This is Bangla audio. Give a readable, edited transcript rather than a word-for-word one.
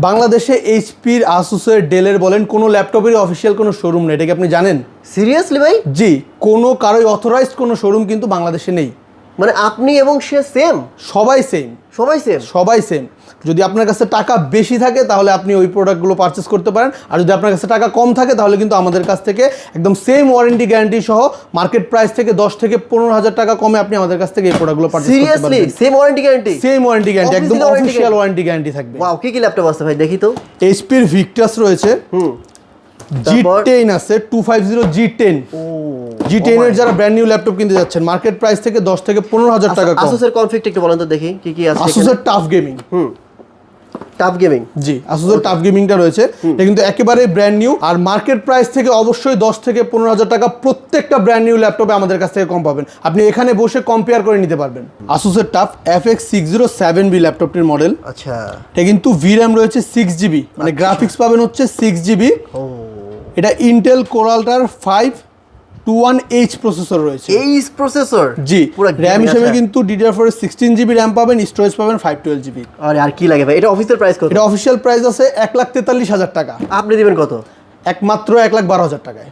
বাংলাদেশে এইচপির, আসুসের, ডেলের বলেন কোনো ল্যাপটপেরই অফিসিয়াল কোনো শোরুম নেই, এটা কি আপনি জানেন? সিরিয়াসলি ভাই? জি, কোনো কারোই অথরাইজড কোনো শোরুম কিন্তু বাংলাদেশে নেই। মানে আপনি এবং সে সেম? সবাই সেম, সবাই সেম? সবাই সেম। যদি আপনার কাছে টাকা বেশি থাকে তাহলে আপনি ওই প্রোডাক্টগুলো পারচেস করতে পারেন, আর যদি আপনার কাছে টাকা কম থাকে তাহলে কিন্তু আমাদের কাছ থেকে একদম সেম ওয়ারেন্টি গ্যারান্টি সহ মার্কেট প্রাইস থেকে 10 থেকে 15,000 টাকা কমে আপনি আমাদের কাছ থেকে এই প্রোডাক্টগুলো পারচেস করতে সিরিয়াসলি? পারবেন। Same warranty guarantee? Same warranty guarantee, একদম Official warranty official guarantee? Warranty guarantee থাকবে। ওয়াও, কি কি ল্যাপটপ আছে ভাই দেখি তো। এইচপির ভিক্টাস রয়েছে, তারপর? G10 আছে, 250 G10। G10 এর যারা ব্র্যান্ড নিউ ল্যাপটপ কিনতে যাচ্ছেন মার্কেট প্রাইস থেকে 10 থেকে 15,000 টাকা কম। আসুসের কনফিগটা একটু বলেন তো দেখি কি কি আছে। আসুসের টাফ গেমিং, টাফ গেমিং। জি, আসুসের টাফ গেমিংটা রয়েছে, এটা কিন্তু একেবারে ব্র্যান্ড নিউ, আর মার্কেট প্রাইস থেকে অবশ্যই 10 থেকে 15,000 টাকা প্রত্যেকটা ব্র্যান্ড নিউ ল্যাপটপে আমাদের কাছ থেকে কম পাবেন। আপনি এখানে বসে কম্পেয়ার করে নিতে পারবেন। আসুসের টাফ FX607B ল্যাপটপটির মডেল। আচ্ছা, এটা কিন্তু VRAM রয়েছে 6GB, মানে গ্রাফিক্স পাবেন হচ্ছে 6GB। এটা ইন্টেল কোরালটার 521H প্রসেসর রয়েছে। H processor? জি, পুরো র্যাম হিসেবে কিন্তু DDR4 16GB র্যাম পাবেন, স্টোরেজ পাবেন 512GB। আরে আর কি লাগে ভাই? এটা অফিসিয়াল প্রাইস কত? এটা অফিসিয়াল প্রাইস আছে 1,43,000 টাকা, আপনি দিবেন কত? একমাত্র 1,12,000 টাকায়।